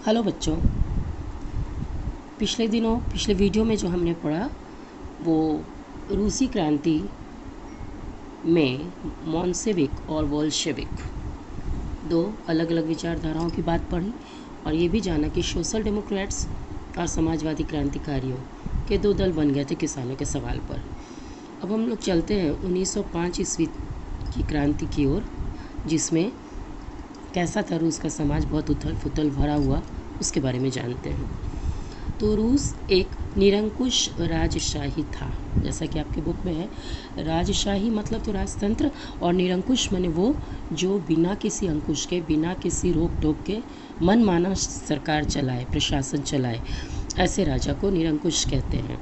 Hello बच्चों, पिछले video में जो हमने पढ़ा वो रूसी क्रांति में मोन्सेविक और बोल्शेविक दो अलग अलग विचारधाराओं की बात पढ़ी और ये भी जाना कि सोशल डेमोक्रेट्स और समाजवादी क्रांतिकारियों के दो दल बन गए थे किसानों के सवाल पर। अब हम लोग चलते हैं 1905 ईस्वी की क्रांति की ओर, जिसमें कैसा था रूस का समाज, बहुत उथल पुथल भरा हुआ, उसके बारे में जानते हैं। तो रूस एक निरंकुश राजशाही था, जैसा कि आपके बुक में है। राजशाही मतलब तो राजतंत्र, और निरंकुश माने वो जो बिना किसी अंकुश के, बिना किसी रोक टोक के मनमाना सरकार चलाए, प्रशासन चलाए, ऐसे राजा को निरंकुश कहते हैं।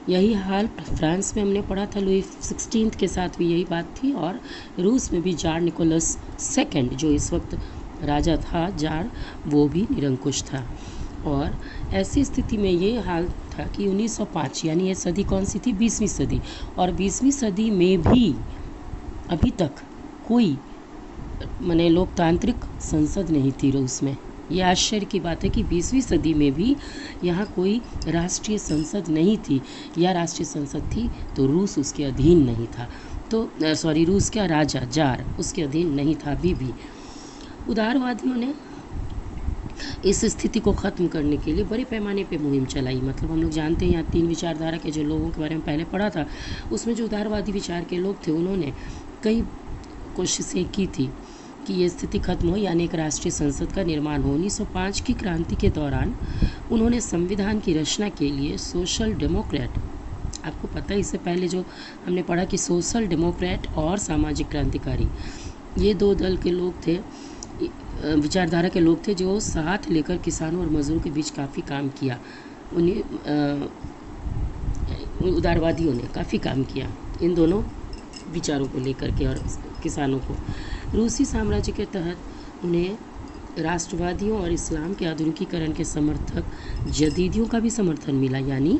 यही हाल फ्रांस में हमने पढ़ा था, लुई 16 के साथ भी यही बात थी, और रूस में भी जार निकोलस सेकंड जो इस वक्त राजा था, जार, वो भी निरंकुश था। और ऐसी स्थिति में ये हाल था कि 1905 यानी ये सदी कौन सी थी, 20वीं सदी, और 20वीं सदी में भी अभी तक कोई माने लोकतांत्रिक संसद नहीं थी रूस में। ये आश्चर्य की बात है कि 20वीं सदी में भी यहाँ कोई राष्ट्रीय संसद नहीं थी, या राष्ट्रीय संसद थी तो रूस उसके अधीन नहीं था। तो रूस का राजा जार उसके अधीन नहीं था अभी भी। उदारवादियों ने इस स्थिति को ख़त्म करने के लिए बड़े पैमाने पे मुहिम चलाई। मतलब हम लोग जानते हैं यहाँ 3 विचारधारा के जो लोगों के बारे में पहले पढ़ा था, उसमें जो उदारवादी विचार के लोग थे उन्होंने कई कोशिशें की थी कि ये स्थिति खत्म हो, यानी एक राष्ट्रीय संसद का निर्माण हो। 1905 की क्रांति के दौरान उन्होंने संविधान की रचना के लिए सोशल डेमोक्रेट, आपको पता है इससे पहले जो हमने पढ़ा कि सोशल डेमोक्रेट और सामाजिक क्रांतिकारी, ये दो दल के लोग थे, विचारधारा के लोग थे, जो साथ लेकर किसानों और मजदूरों के बीच काफ़ी काम किया। उन्हें उदारवादियों ने काफ़ी काम किया इन दोनों विचारों को लेकर के और किसानों को। रूसी साम्राज्य के तहत उन्हें राष्ट्रवादियों और इस्लाम के आधुनिकीकरण के समर्थक जदीदियों का भी समर्थन मिला, यानी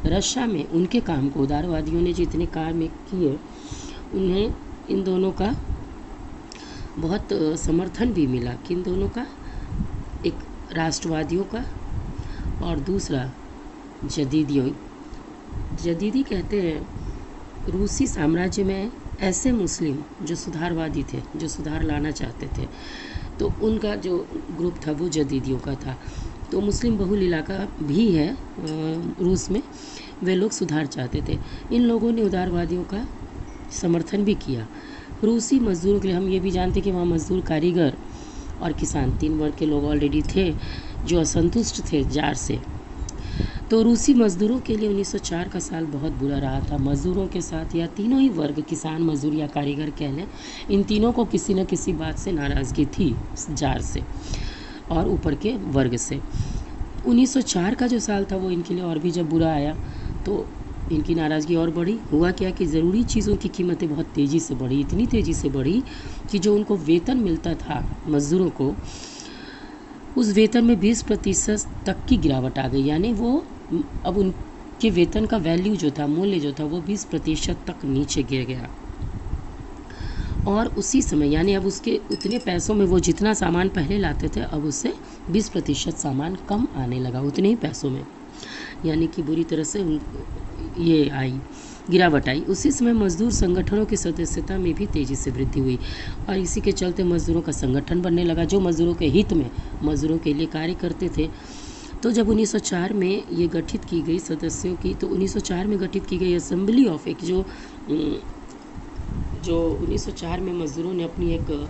रशिया में उनके काम को उदारवादियों ने जितने कार्य किए उन्हें इन दोनों का बहुत समर्थन भी मिला। किन दोनों का, एक राष्ट्रवादियों का और दूसरा जदीदियों। जदीदी कहते हैं रूसी साम्राज्य में ऐसे मुस्लिम जो सुधारवादी थे, जो सुधार लाना चाहते थे, तो उनका जो ग्रुप था वो जदीदियों का था। तो मुस्लिम बहुल इलाका भी है रूस में, वे लोग सुधार चाहते थे। इन लोगों ने उदारवादियों का समर्थन भी किया। रूसी मजदूरों के लिए हम ये भी जानते कि वहाँ मजदूर, कारीगर और किसान 3 वर्ग के लोग ऑलरेडी थे जो असंतुष्ट थे जार से। तो रूसी मजदूरों के लिए 1904 का साल बहुत बुरा रहा था। मजदूरों के साथ, या तीनों ही वर्ग, किसान, मजदूर या कारीगर कह लें, इन तीनों को किसी न किसी बात से नाराज़गी थी जार से और ऊपर के वर्ग से। 1904 का जो साल था वो इनके लिए और भी जब बुरा आया तो इनकी नाराज़गी और बढ़ी। हुआ क्या कि ज़रूरी चीज़ों की कीमतें बहुत तेज़ी से बढ़ी, इतनी तेज़ी से बढ़ी कि जो उनको वेतन मिलता था मज़दूरों को, उस वेतन में 20% तक की गिरावट आ गई। यानी वो अब उनके वेतन का वैल्यू जो था, मूल्य जो था, वो 20% तक नीचे गिर गया। और उसी समय यानी अब उसके उतने पैसों में वो जितना सामान पहले लाते थे, अब उससे 20% सामान कम आने लगा उतने ही पैसों में, यानी कि बुरी तरह से ये आई, गिरावट आई। उसी समय मजदूर संगठनों की सदस्यता में भी तेज़ी से वृद्धि हुई, और इसी के चलते मजदूरों का संगठन बनने लगा जो मजदूरों के हित में, मजदूरों के लिए कार्य करते थे। तो जब 1904 में ये गठित की गई सदस्यों की, तो 1904 में गठित की गई असेंबली ऑफ, एक जो 1904 में मजदूरों ने अपनी एक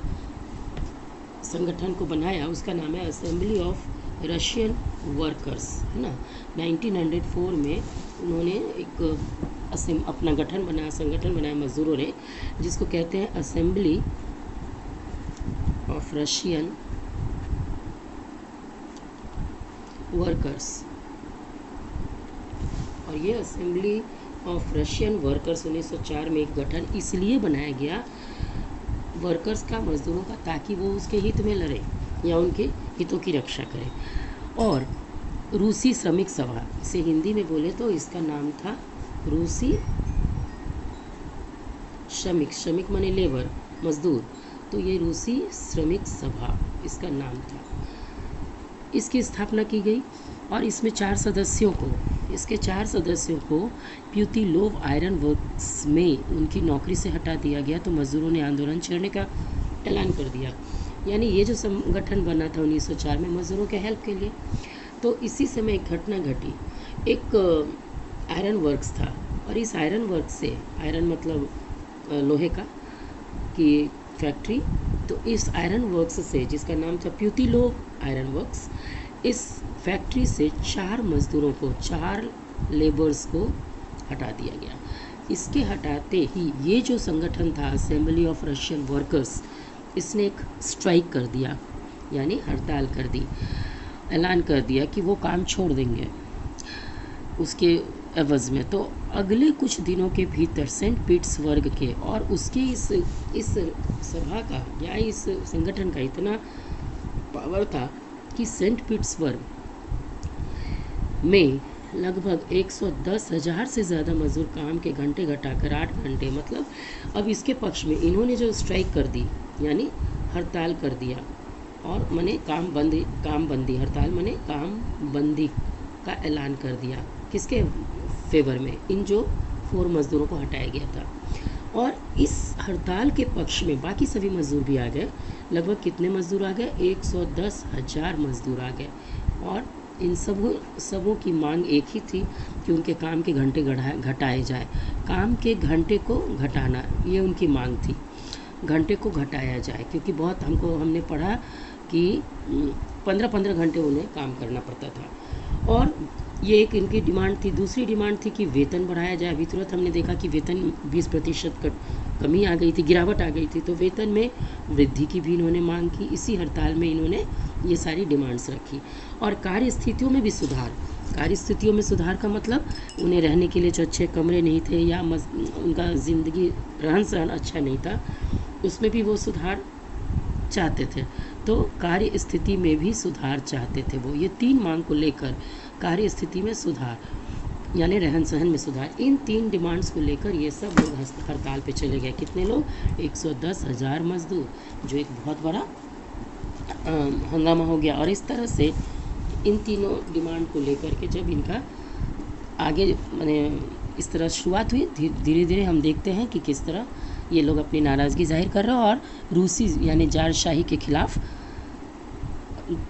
संगठन को बनाया, उसका नाम है असेंबली ऑफ रशियन वर्कर्स, है ना। 1904 में उन्होंने एक अपना संगठन बनाया मजदूरों ने, जिसको कहते हैं असेंबली ऑफ रशियन वर्कर्स। और ये असेंबली ऑफ रशियन वर्कर्स 1904 में एक गठन इसलिए बनाया गया वर्कर्स का, मजदूरों का, ताकि वो उसके हित में लड़े या उनके हितों की रक्षा करे। और रूसी श्रमिक सभा, इसे हिंदी में बोले तो इसका नाम था रूसी श्रमिक, श्रमिक माने लेबर, मजदूर, तो ये रूसी श्रमिक सभा इसका नाम था। इसकी स्थापना की गई और इसमें इसके 4 सदस्यों को प्यूतिलोव आयरन वर्क्स में उनकी नौकरी से हटा दिया गया। तो मजदूरों ने आंदोलन छेड़ने का ऐलान कर दिया। यानी ये जो संगठन बना था 1904 में मजदूरों के हेल्प के लिए। तो इसी समय एक घटना घटी। एक आयरन वर्क्स था और इस आयरन वर्क्स से, आयरन मतलब लोहे का की फैक्ट्री, तो इस आयरन वर्क्स से, जिसका नाम था प्यूतिलोव आयरन वर्क्स, इस फैक्ट्री से 4 लेबर्स को हटा दिया गया। इसके हटाते ही ये जो संगठन था असेंबली ऑफ रशियन वर्कर्स, इसने एक स्ट्राइक कर दिया, यानी हड़ताल कर दी, ऐलान कर दिया कि वो काम छोड़ देंगे उसके एवज़ में। तो अगले कुछ दिनों के भीतर सेंट पीटर्सबर्ग के और उसके इस सभा का या इस संगठन का इतना पावर था कि सेंट पीटर्सबर्ग में लगभग 110,000 से ज़्यादा मजदूर काम के घंटे घटाकर 8 घंटे, मतलब अब इसके पक्ष में इन्होंने जो स्ट्राइक कर दी, यानी हड़ताल कर दिया, और माने काम बंदी, हड़ताल माने काम बंदी का ऐलान कर दिया। किसके फेवर में? इन जो 4 मज़दूरों को हटाया गया था। और इस हड़ताल के पक्ष में बाकी सभी मज़दूर भी आ गए। लगभग कितने मज़दूर आ गए? 110,000 मज़दूर आ गए। और इन सबों की मांग एक ही थी कि उनके काम के घंटे घटाए जाए। काम के घंटे को घटाना, ये उनकी मांग थी, घंटे को घटाया जाए, क्योंकि बहुत हमने पढ़ा कि 15-15 घंटे उन्हें काम करना पड़ता था। और ये एक इनकी डिमांड थी। दूसरी डिमांड थी कि वेतन बढ़ाया जाए। अभी तुरंत हमने देखा कि वेतन 20% कमी आ गई थी, गिरावट आ गई थी, तो वेतन में वृद्धि की भी इन्होंने मांग की। इसी हड़ताल में इन्होंने ये सारी डिमांड्स रखी। और कार्य स्थितियों में भी सुधार। कार्य स्थितियों में सुधार का मतलब उन्हें रहने के लिए जो अच्छे कमरे नहीं थे या उनका ज़िंदगी रहन सहन अच्छा नहीं था, उसमें भी वो सुधार चाहते थे। तो कार्य स्थिति में भी सुधार चाहते थे वो। ये 3 मांग को लेकर, कार्य स्थिति में सुधार यानी रहन सहन में सुधार, इन 3 डिमांड्स को लेकर ये सब लोग हड़ताल पे चले गए। कितने लोग? 110,000 मजदूर, जो एक बहुत बड़ा हंगामा हो गया। और इस तरह से इन तीनों डिमांड को लेकर के जब इनका आगे माने इस तरह शुरुआत हुई, धीरे धीरे हम देखते हैं कि किस तरह ये लोग अपनी नाराज़गी जाहिर कर रहे हैं और रूसी यानी जारशाही के खिलाफ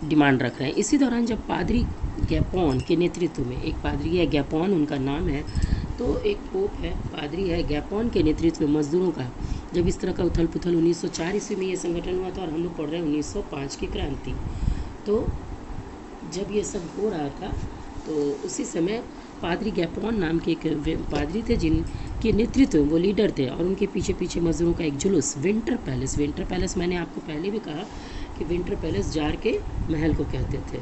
डिमांड रख रहे हैं। इसी दौरान जब पादरी गैपोन के नेतृत्व में, एक पादरी है गैपोन उनका नाम है, तो एक पोप है, पादरी है, गैपोन के नेतृत्व में मजदूरों का जब इस तरह का उथल पुथल 1904 ईस्वी में ये संगठन हुआ था, और हम लोग पढ़ रहे हैं 1905 की क्रांति। तो जब ये सब हो रहा था तो उसी समय पादरी गैपोन नाम के एक पादरी थे जिनके नेतृत्व वो लीडर थे, और उनके पीछे पीछे मजदूरों का एक जुलूस। विंटर पैलेस मैंने आपको पहले भी कहा कि विंटर पैलेस जार के महल को कहते थे।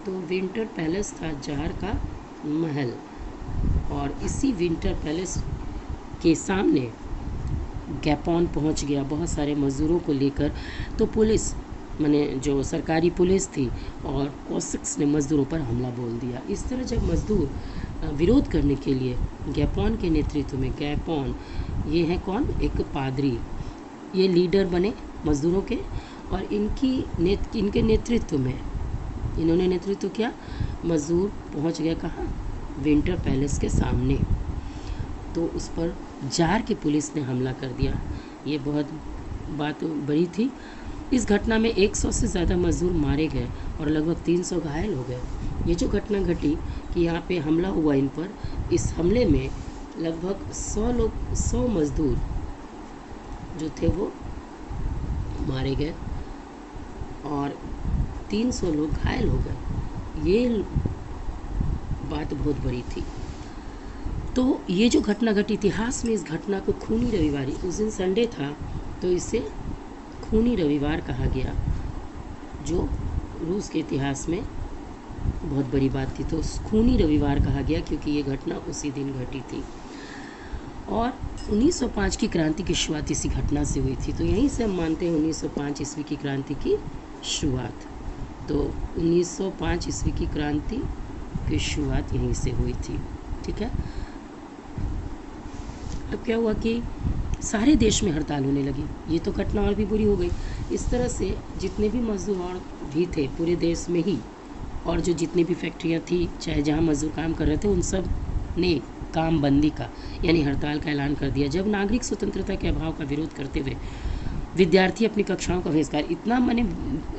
तो विंटर पैलेस था जार का महल, और इसी विंटर पैलेस के सामने गैपोन पहुंच गया बहुत सारे मज़दूरों को लेकर। तो पुलिस माने जो सरकारी पुलिस थी और कोसिक्स ने मज़दूरों पर हमला बोल दिया। इस तरह जब मज़दूर विरोध करने के लिए गैपोन के नेतृत्व में, गैपोन ये हैं कौन? एक पादरी, ये लीडर बने मज़दूरों के, और इनके नेतृत्व में इन्होंने नेतृत्व किया। मज़दूर पहुंच गए कहाँ? विंटर पैलेस के सामने। तो उस पर जार की पुलिस ने हमला कर दिया। ये बहुत बात बड़ी थी। इस घटना में 100 से ज़्यादा मज़दूर मारे गए और लगभग 300 घायल हो गए। ये जो घटना घटी कि यहाँ पे हमला हुआ इन पर, इस हमले में लगभग 100 मज़दूर जो थे वो मारे गए और 300 लोग घायल हो गए। ये बात बहुत बड़ी थी। तो ये जो घटना घटी, इतिहास में इस घटना को खूनी रविवार, उस दिन संडे था तो इसे खूनी रविवार कहा गया, जो रूस के इतिहास में बहुत बड़ी बात थी। तो खूनी रविवार कहा गया क्योंकि ये घटना उसी दिन घटी थी। और 1905 की क्रांति की शुरुआत इसी घटना से हुई थी। तो यहीं से हम मानते हैं 1905 ईस्वी की क्रांति की शुरुआत। तो 1905 ईस्वी की क्रांति की शुरुआत यहीं से हुई थी। ठीक है। अब क्या हुआ कि सारे देश में हड़ताल होने लगी। ये तो घटना और भी बुरी हो गई। इस तरह से जितने भी मजदूर और भी थे पूरे देश में ही और जो जितनी भी फैक्ट्रियाँ थी, चाहे जहाँ मजदूर काम कर रहे थे, उन सब ने काम बंदी का यानी हड़ताल का ऐलान कर दिया। जब नागरिक स्वतंत्रता के अभाव का विरोध करते हुए विद्यार्थी अपनी कक्षाओं का बहिष्कार, इतना माने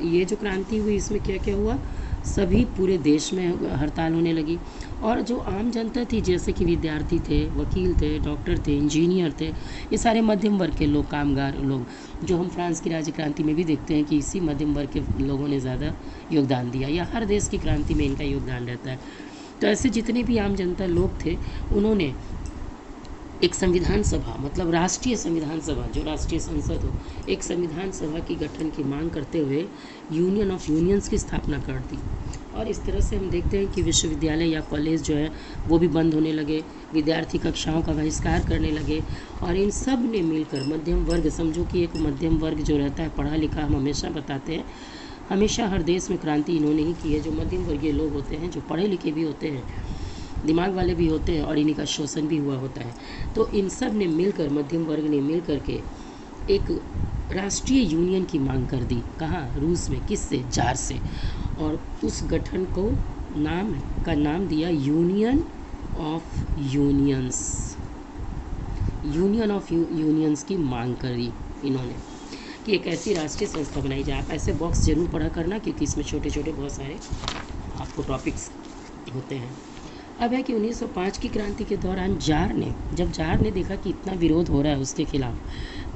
ये जो क्रांति हुई इसमें क्या क्या हुआ, सभी पूरे देश में हड़ताल होने लगी। और जो आम जनता थी, जैसे कि विद्यार्थी थे, वकील थे, डॉक्टर थे, इंजीनियर थे, ये सारे मध्यम वर्ग के लोग, कामगार लोग, जो हम फ्रांस की राज्य क्रांति में भी देखते हैं कि इसी मध्यम वर्ग के लोगों ने ज़्यादा योगदान दिया, या हर देश की क्रांति में इनका योगदान रहता है। तो ऐसे जितने भी आम जनता लोग थे, उन्होंने एक संविधान सभा, मतलब राष्ट्रीय संविधान सभा, जो राष्ट्रीय संसद हो, एक संविधान सभा की गठन की मांग करते हुए यूनियन ऑफ यूनियंस की स्थापना कर दी। और इस तरह से हम देखते हैं कि विश्वविद्यालय या कॉलेज जो है वो भी बंद होने लगे, विद्यार्थी कक्षाओं का बहिष्कार करने लगे। और इन सब ने मिलकर मध्यम वर्ग, समझो कि एक मध्यम वर्ग जो रहता है पढ़ा लिखा, हम हमेशा बताते हैं, हमेशा हर देश में क्रांति इन्होंने ही की है। जो मध्यम वर्गीय लोग होते हैं, जो पढ़े लिखे भी होते हैं, दिमाग वाले भी होते हैं, और इन्हीं का शोषण भी हुआ होता है। तो इन सब ने मिलकर, मध्यम वर्ग ने मिल करके एक राष्ट्रीय यूनियन की मांग कर दी। कहाँ? रूस में। किससे? जार से। और उस गठन को नाम दिया union of unions. Union of unions की मांग करी इन्होंने कि एक ऐसी राष्ट्रीय संस्था बनाई जाए। आप ऐसे बॉक्स जरूर पढ़ा करना, क्योंकि इसमें छोटे छोटे बहुत सारे आपको टॉपिक्स होते हैं। अब है कि 1905 की क्रांति के दौरान जब जार ने देखा कि इतना विरोध हो रहा है उसके खिलाफ,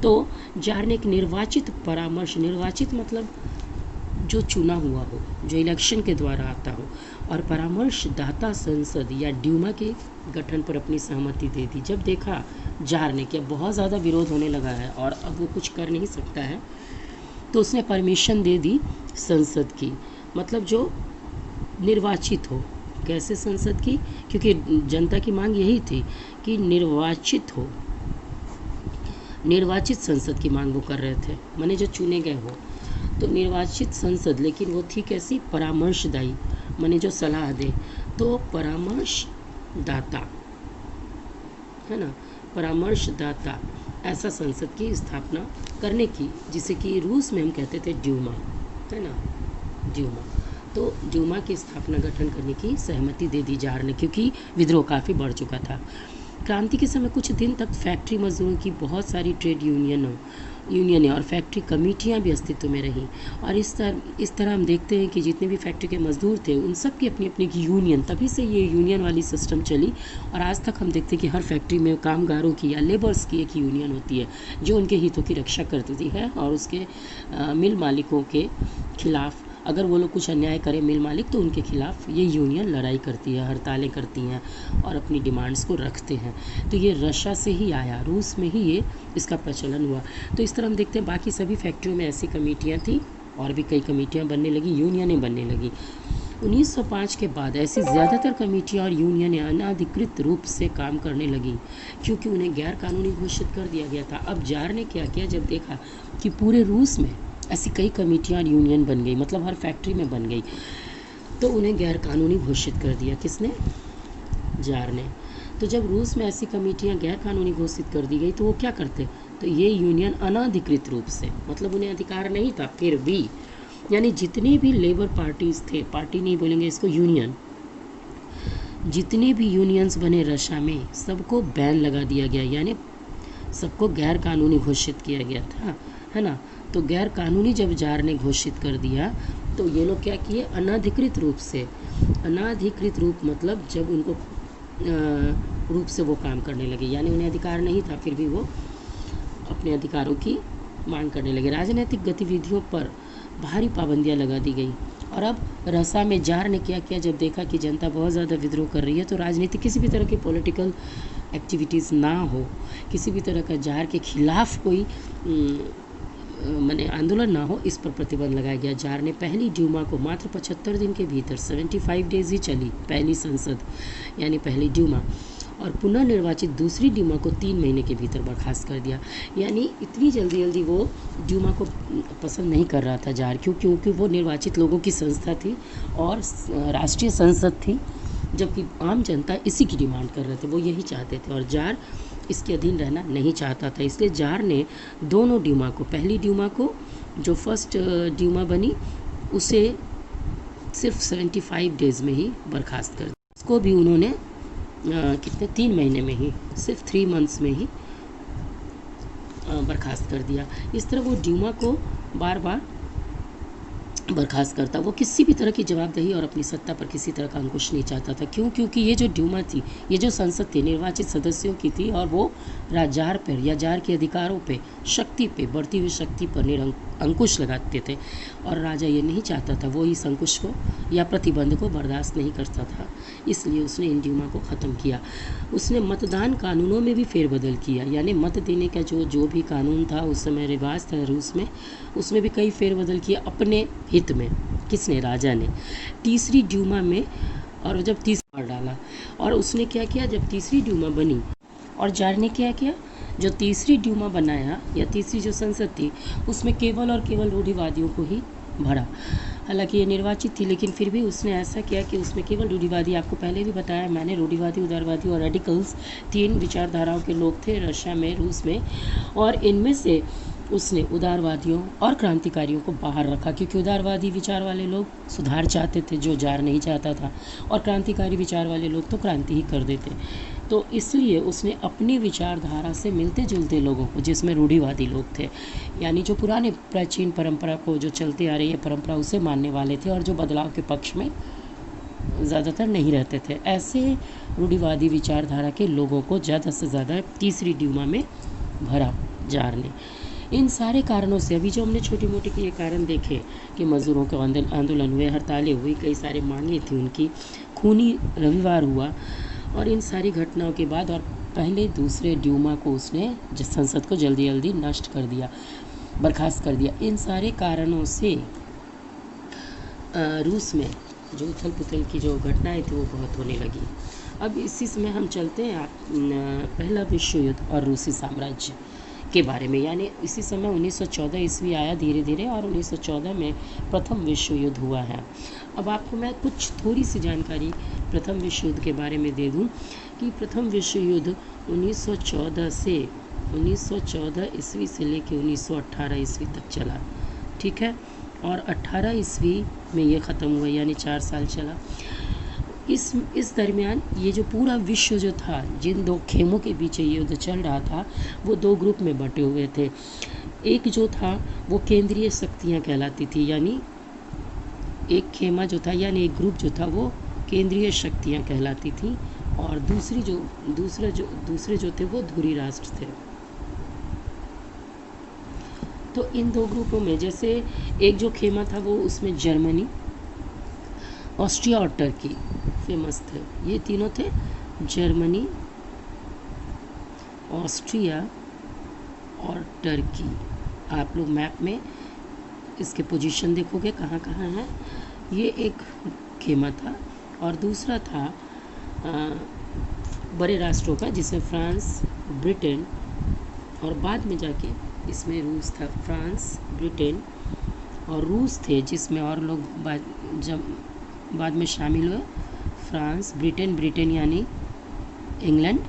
तो जार ने एक निर्वाचित मतलब जो चुना हुआ हो, जो इलेक्शन के द्वारा आता हो, और परामर्शदाता संसद या ड्यूमा के गठन पर अपनी सहमति दे दी। जब देखा जार ने कि बहुत ज़्यादा विरोध होने लगा है और अब वो कुछ कर नहीं सकता है, तो उसने परमिशन दे दी संसद की, मतलब जो निर्वाचित हो। कैसे संसद की? क्योंकि जनता की मांग यही थी कि निर्वाचित संसद की मांग वो कर रहे थे, माने जो चुने गए हो। तो निर्वाचित संसद, लेकिन वो थी कैसी? परामर्शदायी, माने जो सलाह दे। तो परामर्शदाता है ना, परामर्शदाता ऐसा संसद की स्थापना करने की, जिसे कि रूस में हम कहते थे ड्यूमा, है ना, ड्यूमा। तो ड्यूमा की स्थापना गठन करने की सहमति दे दी जार ने, क्योंकि विद्रोह काफ़ी बढ़ चुका था। क्रांति के समय कुछ दिन तक फैक्ट्री मजदूरों की बहुत सारी ट्रेड यूनियनें और फैक्ट्री कमेटियां भी अस्तित्व में रहीं। और इस तरह हम देखते हैं कि जितने भी फैक्ट्री के मजदूर थे, उन सब की अपनी अपनी यूनियन, तभी से ये यूनियन वाली सिस्टम चली। और आज तक हम देखते हैं कि हर फैक्ट्री में कामगारों की या लेबर्स की एक यूनियन होती है, जो उनके हितों की रक्षा करती है, और उसके मिल मालिकों के खिलाफ, अगर वो लोग कुछ अन्याय करें मिल मालिक, तो उनके खिलाफ ये यूनियन लड़ाई करती है, हड़तालें करती हैं और अपनी डिमांड्स को रखते हैं। तो ये रशिया से ही आया, रूस में ही ये इसका प्रचलन हुआ। तो इस तरह हम देखते हैं बाकी सभी फैक्ट्रियों में ऐसी कमेटियाँ थी, और भी कई कमेटियाँ बनने लगी, यूनियनें बनने लगी। 1905 के बाद ऐसी ज़्यादातर कमेटियाँ और यूनियनें अनाधिकृत रूप से काम करने लगी, क्योंकि उन्हें गैर कानूनी घोषित कर दिया गया था। अब जार ने क्या किया, जब देखा कि पूरे रूस में ऐसी कई कमेटियाँ और यूनियन बन गई, मतलब हर फैक्ट्री में बन गई, तो उन्हें गैर कानूनी घोषित कर दिया। किसने? जार ने। तो जब रूस में ऐसी कमेटियाँ गैर कानूनी घोषित कर दी गई, तो वो क्या करते? तो ये यूनियन अनाधिकृत रूप से, मतलब उन्हें अधिकार नहीं था, फिर भी, यानी जितने भी लेबर पार्टीज थे, पार्टी नहीं बोलेंगे इसको, यूनियन, जितने भी यूनियंस बने रशिया में, सबको बैन लगा दिया गया, यानी सबको गैर कानूनी घोषित किया गया था, है ना। तो गैर कानूनी जब जार ने घोषित कर दिया, तो ये लोग क्या किए? अनाधिकृत रूप से, अनाधिकृत रूप मतलब जब उनको रूप से वो काम करने लगे, यानी उन्हें अधिकार नहीं था, फिर भी वो अपने अधिकारों की मांग करने लगे। राजनीतिक गतिविधियों पर भारी पाबंदियां लगा दी गई। और अब रसा में जार ने क्या किया, जब देखा कि जनता बहुत ज़्यादा विद्रोह कर रही है, तो राजनीतिक किसी भी तरह की पॉलिटिकल एक्टिविटीज़ ना हो, किसी भी तरह का जार के खिलाफ कोई माने आंदोलन ना हो, इस पर प्रतिबंध लगाया गया। जार ने पहली ड्यूमा को मात्र 75 दिन के भीतर, 75 डेज ही चली पहली संसद, यानी पहली ड्यूमा, और पुनः निर्वाचित दूसरी ड्यूमा को 3 महीने के भीतर बर्खास्त कर दिया। यानी इतनी जल्दी वो ड्यूमा को पसंद नहीं कर रहा था जार, क्योंकि वो निर्वाचित लोगों की संस्था थी और राष्ट्रीय संसद थी, जबकि आम जनता इसी की डिमांड कर रहे थे, वो यही चाहते थे, और जार इसके अधीन रहना नहीं चाहता था। इसलिए जार ने दोनों ड्यूमा को, पहली ड्यूमा को जो फर्स्ट ड्यूमा बनी, उसे सिर्फ 75 डेज़ में ही बर्खास्त कर दिया। उसको भी उन्होंने कितने 3 महीने में ही, सिर्फ 3 मंथ्स में ही बर्खास्त कर दिया। इस तरह वो ड्यूमा को बार बार बर्खास्त करता। वो किसी भी तरह की जवाबदेही और अपनी सत्ता पर किसी तरह का अंकुश नहीं चाहता था। क्यों? क्योंकि ये जो ड्यूमा थी, ये जो संसद थी, निर्वाचित सदस्यों की थी और वो जार पर या जार के अधिकारों पे, शक्ति पे, बढ़ती हुई शक्ति पर अंकुश लगाते थे और राजा ये नहीं चाहता था, वो इस अंकुश को या प्रतिबंध को बर्दाश्त नहीं करता था। इसलिए उसने इन ड्यूमा को ख़त्म किया। उसने मतदान कानूनों में भी फेरबदल किया, यानी मत देने का जो भी कानून था उस समय रिवाज था रूस में, उसमें भी कई फेरबदल किया अपने हित में। किसने? राजा ने। तीसरी ड्यूमा में, और जब तीसरा डाला, और उसने क्या किया, जब तीसरी ड्यूमा बनी और जार ने क्या किया, जो तीसरी ड्यूमा बनाया या तीसरी जो संसद थी उसमें केवल और केवल रूढ़िवादियों को ही भरा। हालांकि ये निर्वाचित थी, लेकिन फिर भी उसने ऐसा किया कि उसमें केवल रूढ़िवादी, आपको पहले भी बताया मैंने, रूढ़िवादी, उदारवादी और रेडिकल्स 3 विचारधाराओं के लोग थे रशिया में, रूस में। और इनमें से उसने उदारवादियों और क्रांतिकारियों को बाहर रखा, क्योंकि उदारवादी विचार वाले लोग सुधार चाहते थे जो जार नहीं चाहता था, और क्रांतिकारी विचार वाले लोग तो क्रांति ही कर देते। तो इसलिए उसने अपनी विचारधारा से मिलते जुलते लोगों को, जिसमें रूढ़िवादी लोग थे, यानी जो पुराने प्राचीन परंपरा को, जो चलती आ रही है परंपरा, उसे मानने वाले थे और जो बदलाव के पक्ष में ज़्यादातर नहीं रहते थे, ऐसे रूढ़िवादी विचारधारा के लोगों को ज़्यादा से ज़्यादा तीसरी ड्यूमा में भरा जार ने। इन सारे कारणों से, अभी जो हमने छोटी मोटी के ये कारण देखे कि मज़दूरों के आंदोलन हुए, हड़तालें हुई, कई सारी मांगें थी उनकी, खूनी रविवार हुआ, और इन सारी घटनाओं के बाद और पहले दूसरे ड्यूमा को उसने संसद को जल्दी जल्दी नष्ट कर दिया, बर्खास्त कर दिया। इन सारे कारणों से रूस में जो उथल पुथल की जो घटनाएं थी वो बहुत होने लगी। अब इसी समय हम चलते हैं पहला विश्व युद्ध और रूसी साम्राज्य के बारे में, यानी इसी समय 1914 ईस्वी आया धीरे धीरे, और 1914 में प्रथम विश्व युद्ध हुआ है। अब आपको मैं कुछ थोड़ी सी जानकारी प्रथम विश्व युद्ध के बारे में दे दूं कि प्रथम विश्व युद्ध 1914 ईस्वी से लेकर 1918 ईस्वी तक चला, ठीक है, और 18 ईस्वी में ये ख़त्म हुआ, यानी 4 साल चला। इस दरमियान ये जो पूरा विश्व जो था, जिन दो खेमों के बीच ये युद्ध चल रहा था, वो 2 ग्रुप में बटे हुए थे। एक जो था वो केंद्रीय शक्तियाँ कहलाती थी, यानी एक खेमा जो था, यानी एक ग्रुप जो था वो केंद्रीय शक्तियाँ कहलाती थी, और दूसरे जो थे वो धुरी राष्ट्र थे। तो इन 2 ग्रुपों में, जैसे एक जो खेमा था वो, उसमें जर्मनी, ऑस्ट्रिया और टर्की फेमस थे। ये तीनों थे, जर्मनी, ऑस्ट्रिया और टर्की। आप लोग मैप में इसके पोजीशन देखोगे कहाँ कहाँ है। ये एक खेमा था, और दूसरा था बड़े राष्ट्रों का, जिसमें फ्रांस, ब्रिटेन, और बाद में जाके इसमें रूस था। फ्रांस, ब्रिटेन और रूस थे, जिसमें और लोग बाद में शामिल हुए। फ्रांस, ब्रिटेन यानी इंग्लैंड,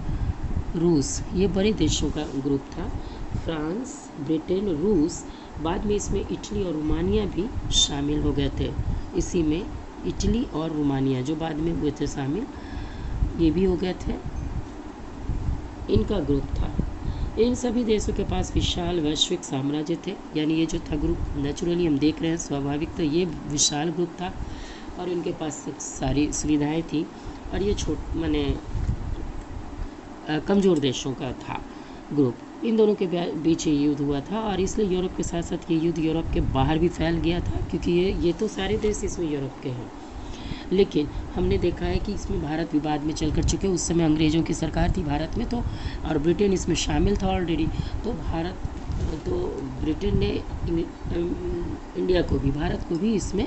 रूस, ये बड़े देशों का ग्रुप था। फ्रांस, ब्रिटेन, रूस, बाद में इसमें इटली और रोमानिया भी शामिल हो गए थे। इसी में इटली और रोमानिया जो बाद में हुए थे शामिल, ये भी हो गए थे, इनका ग्रुप था। इन सभी देशों के पास विशाल वैश्विक साम्राज्य थे, यानी ये जो था ग्रुप, नेचुरली हम देख रहे हैं स्वाभाविक, तो ये विशाल ग्रुप था और इनके पास सारी सुविधाएं थी, और ये कमज़ोर देशों का था ग्रुप। इन दोनों के बीच ये युद्ध हुआ था, और इसलिए यूरोप के साथ साथ ये युद्ध यूरोप के बाहर भी फैल गया था, क्योंकि ये तो सारे देश इसमें यूरोप के हैं। लेकिन हमने देखा है कि इसमें भारत विवाद में चल कर चुके, उस समय अंग्रेज़ों की सरकार थी भारत में, तो और ब्रिटेन इसमें शामिल था ऑलरेडी, तो ब्रिटेन ने इंडिया को भी, भारत को भी इसमें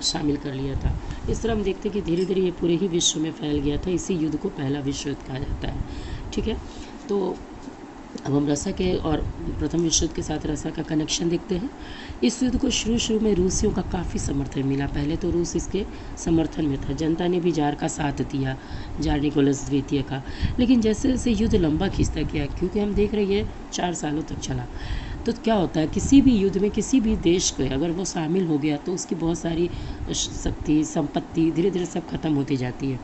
शामिल कर लिया था। इस तरह हम देखते हैं कि धीरे धीरे ये पूरे ही विश्व में फैल गया था। इसी युद्ध को पहला विश्व युद्ध कहा जाता है, ठीक है। तो अब हम रसिया के और प्रथम विश्व युद्ध के साथ रसिया का कनेक्शन देखते हैं। इस युद्ध को शुरू में रूसियों का काफ़ी समर्थन मिला। पहले तो रूस इसके समर्थन में था, जनता ने भी जार का साथ दिया, जार निकोलस द्वितीय का। लेकिन जैसे जैसे युद्ध लंबा खिंचता गया, क्योंकि हम देख रहे हैं 4 सालों तक चला, तो क्या होता है, किसी भी युद्ध में किसी भी देश के अगर वो शामिल हो गया तो उसकी बहुत सारी शक्ति, संपत्ति धीरे धीरे सब खत्म होती जाती है।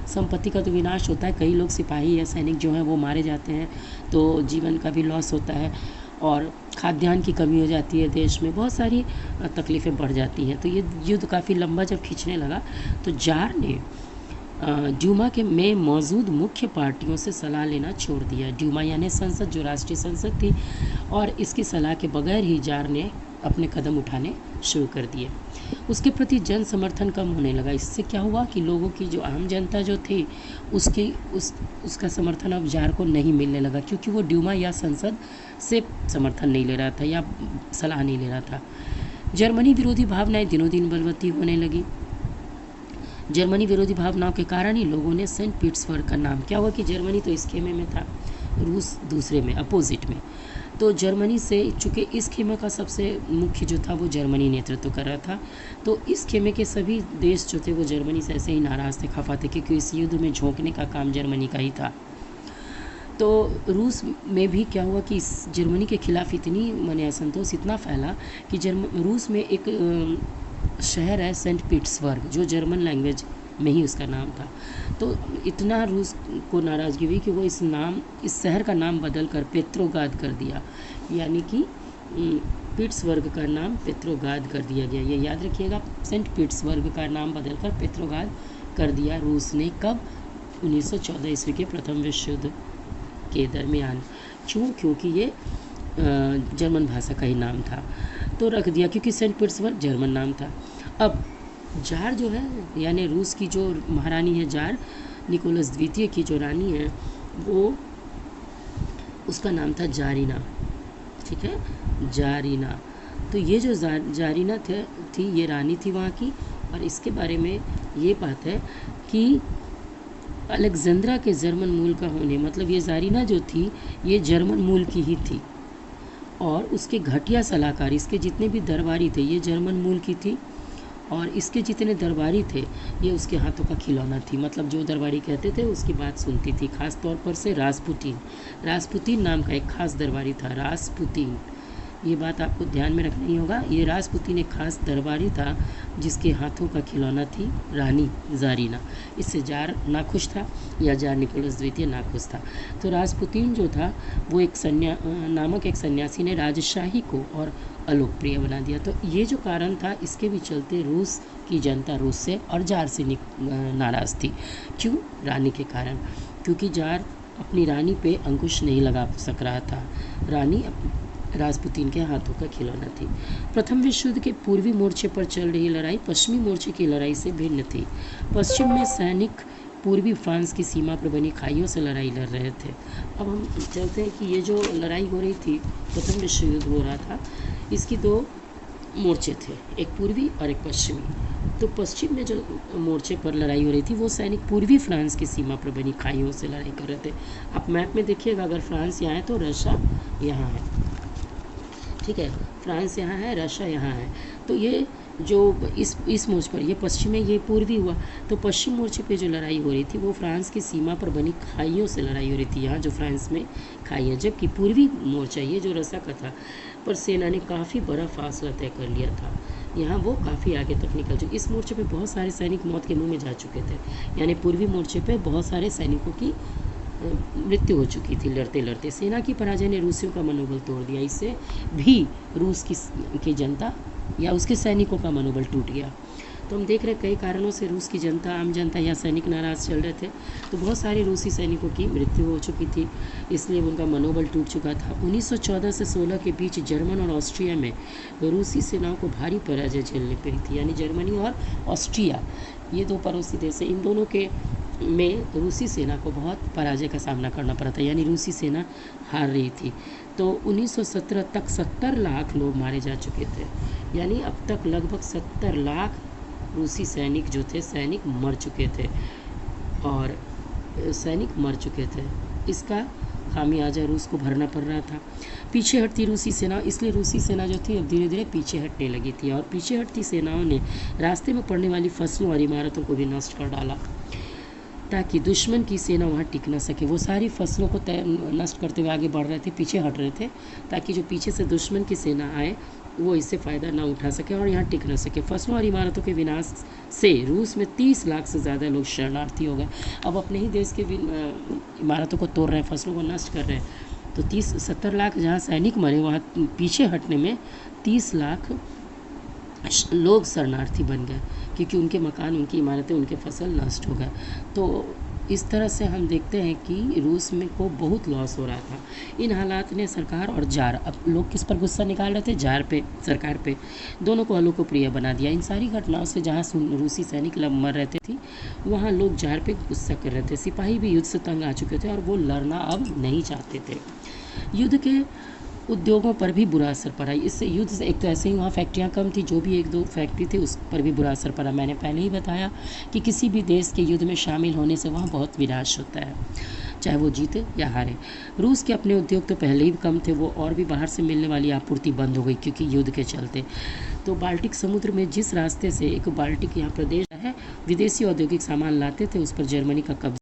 संपत्ति का तो विनाश होता है, कई लोग सिपाही या सैनिक जो हैं वो मारे जाते हैं, तो जीवन का भी लॉस होता है, और खाद्यान्न की कमी हो जाती है देश में, बहुत सारी तकलीफ़ें बढ़ जाती हैं। तो ये युद्ध काफ़ी लंबा जब खींचने लगा तो जार ने ड्यूमा के में मौजूद मुख्य पार्टियों से सलाह लेना छोड़ दिया। ड्यूमा यानी संसद, जो राष्ट्रीय संसद थी, और इसकी सलाह के बगैर ही जार ने अपने कदम उठाने शुरू कर दिए। उसके प्रति जन समर्थन कम होने लगा। इससे क्या हुआ कि लोगों की जो आम जनता जो थी उसका समर्थन अब जार को नहीं मिलने लगा, क्योंकि वो ड्यूमा या संसद से समर्थन नहीं ले रहा था या सलाह नहीं ले रहा था। जर्मनी विरोधी भावनाएं दिनों दिन बलवती होने लगी। जर्मनी विरोधी भावनाओं के कारण ही लोगों ने सेंट पीटर्सबर्ग का नाम, क्या हुआ कि जर्मनी तो इस खेमे में था, रूस दूसरे में, अपोजिट में। तो जर्मनी से, चूँकि इस खेमे का सबसे मुख्य जो था वो जर्मनी नेतृत्व कर रहा था, तो इस खेमे के सभी देश जो थे वो जर्मनी से ऐसे ही नाराज़ थे, खफा थे, क्योंकि इस युद्ध में झोंकने का काम जर्मनी का ही था। तो रूस में भी क्या हुआ कि इस जर्मनी के खिलाफ इतनी माने असंतोष इतना फैला कि रूस में एक शहर है सेंट पीटर्सबर्ग, जो जर्मन लैंग्वेज में ही उसका नाम था। तो इतना रूस को नाराज़गी हुई कि वो इस शहर का नाम बदल कर पेत्रोग्राद कर दिया, यानी कि पीटर्सबर्ग का नाम पेत्रोग्राद कर दिया गया। ये याद रखिएगा, सेंट पीटर्सबर्ग का नाम बदलकर पेत्रोग्राद कर दिया रूस ने। कब? 1914 ईस्वी के प्रथम विश्व युद्ध के दरमियान। क्योंकि ये जर्मन भाषा का ही नाम था, तो रख दिया, क्योंकि सेंट पीटर्सबर्ग जर्मन नाम था। अब जार जो है, यानी रूस की जो महारानी है जार, निकोलस द्वितीय की जो रानी है, वो उसका नाम था जारीना, ठीक है, जारीना। तो ये जो जारीना थी ये रानी थी वहाँ की, और इसके बारे में ये बात है कि अलेक्जेंड्रा के जर्मन मूल का होने, मतलब ये जारीना जो थी ये जर्मन मूल की ही थी, और उसके घटिया सलाहकार, इसके जितने भी दरबारी थे ये जर्मन मूल की थी, और इसके जितने दरबारी थे ये उसके हाथों का खिलौना थी। मतलब जो दरबारी कहते थे उसकी बात सुनती थी। खास तौर पर से रासपुतीन नाम का एक खास दरबारी था, रासपुतीन। ये बात आपको ध्यान में रखना ही होगा। ये रासपुतीन एक खास दरबारी था जिसके हाथों का खिलौना थी रानी जारीना। इससे जार नाखुश था, या जार निकोलस द्वितीय नाखुश था। तो रासपुतीन जो था वो एक सन्यासी ने राजशाही को और अलोकप्रिय बना दिया। तो ये जो कारण था, इसके भी चलते रूस की जनता रूस से और जार से नाराज़ थी। क्यों? रानी के कारण, क्योंकि जार अपनी रानी पे अंकुश नहीं लगा सक रहा था। रानी रासपुतीन के हाथों का खिलौना थी। प्रथम विश्व युद्ध के पूर्वी मोर्चे पर चल रही लड़ाई पश्चिमी मोर्चे की लड़ाई से भिन्न थी। पश्चिम में सैनिक पूर्वी फ्रांस की सीमा पर बनी खाइयों से लड़ाई लड़ रहे थे। अब हम चलते हैं कि ये जो लड़ाई हो रही थी, प्रथम विश्व युद्ध हो रहा था, इसकी दो मोर्चे थे, एक पूर्वी और एक पश्चिमी। तो पश्चिम में जो मोर्चे पर लड़ाई हो रही थी वो सैनिक पूर्वी फ्रांस की सीमा पर बनी खाइयों से लड़ाई कर रहे थे। आप मैप में देखिएगा, अगर फ्रांस यहाँ है तो रशिया यहाँ है, ठीक है, फ्रांस यहाँ है, रशिया यहाँ है। तो ये जो इस मोर्चे पर, ये पश्चिम में, ये पूर्वी हुआ। तो पश्चिम मोर्चे पे जो लड़ाई हो रही थी वो फ्रांस की सीमा पर बनी खाइयों से लड़ाई हो रही थी, यहाँ जो फ्रांस में खाई है। जबकि पूर्वी मोर्चा ये जो रसिया का था, पर सेना ने काफ़ी बड़ा फासला तय कर लिया था, यहाँ वो काफ़ी आगे तक निकल चुके। इस मोर्चे पे बहुत सारे सैनिक मौत के मुँह में जा चुके थे, यानी पूर्वी मोर्चे पर बहुत सारे सैनिकों की मृत्यु हो चुकी थी लड़ते लड़ते। सेना की पराजय ने रूसियों का मनोबल तोड़ दिया। इससे भी रूस की जनता या उसके सैनिकों का मनोबल टूट गया। तो हम देख रहे हैं कई कारणों से रूस की जनता, आम जनता या सैनिक नाराज़ चल रहे थे। तो बहुत सारे रूसी सैनिकों की मृत्यु हो चुकी थी, इसलिए उनका मनोबल टूट चुका था। 1914 से 16 के बीच जर्मन और ऑस्ट्रिया में रूसी सेनाओं को भारी पराजय झेलनी पड़ी थी। यानी जर्मनी और ऑस्ट्रिया, ये दो पड़ोसी देश हैं, इन दोनों के में रूसी सेना को बहुत पराजय का सामना करना पड़ा था, यानी रूसी सेना हार रही थी। तो 1917 तक 70 लाख लोग मारे जा चुके थे, यानी अब तक लगभग 70 लाख रूसी सैनिक जो थे, सैनिक मर चुके थे, और सैनिक मर चुके थे। इसका खामियाजा रूस को भरना पड़ रहा था। पीछे हटती रूसी सेना, इसलिए रूसी सेना जो थी अब धीरे धीरे पीछे हटने लगी थी, और पीछे हटती सेनाओं ने रास्ते में पड़ने वाली फसलों और इमारतों को भी नष्ट कर डाला। ताकि दुश्मन की सेना वहाँ टिक न सके। वो सारी फसलों को नष्ट करते हुए आगे बढ़ रहे थे, पीछे हट रहे थे, ताकि जो पीछे से दुश्मन की सेना आए वो इससे फ़ायदा ना उठा सके और यहाँ टिक न सके। फसलों और इमारतों के विनाश से रूस में 30 लाख से ज़्यादा लोग शरणार्थी हो गए। अब अपने ही देश के इमारतों को तोड़ रहे हैं, फसलों को नष्ट कर रहे हैं, तो 70 लाख जहाँ सैनिक मरे, वहाँ पीछे हटने में 30 लाख लोग शरणार्थी बन गए, क्योंकि उनके मकान, उनकी इमारतें, उनके फसल नष्ट हो गए। तो इस तरह से हम देखते हैं कि रूस में को बहुत लॉस हो रहा था। इन हालात ने सरकार और जार, अब लोग किस पर गुस्सा निकाल रहे थे? जार पे, सरकार पे, दोनों को अलोकप्रिय बना दिया। इन सारी घटनाओं से जहाँ रूसी सैनिक मर रहते थे, वहाँ लोग जार पे गुस्सा कर रहे थे। सिपाही भी युद्ध से तंग आ चुके थे और वो लड़ना अब नहीं चाहते थे। युद्ध के उद्योगों पर भी बुरा असर पड़ा। इससे युद्ध से, एक तो ऐसे ही वहाँ फैक्ट्रियाँ कम थी, जो भी 1-2 फैक्ट्री थी उस पर भी बुरा असर पड़ा। मैंने पहले ही बताया कि किसी भी देश के युद्ध में शामिल होने से वहाँ बहुत विनाश होता है, चाहे वो जीते या हारे। रूस के अपने उद्योग तो पहले ही कम थे, वो और भी बाहर से मिलने वाली आपूर्ति बंद हो गई क्योंकि युद्ध के चलते। तो बाल्टिक समुद्र में जिस रास्ते से, एक बाल्टिक यहाँ प्रदेश है, विदेशी औद्योगिक सामान लाते थे, उस पर जर्मनी का कब्जा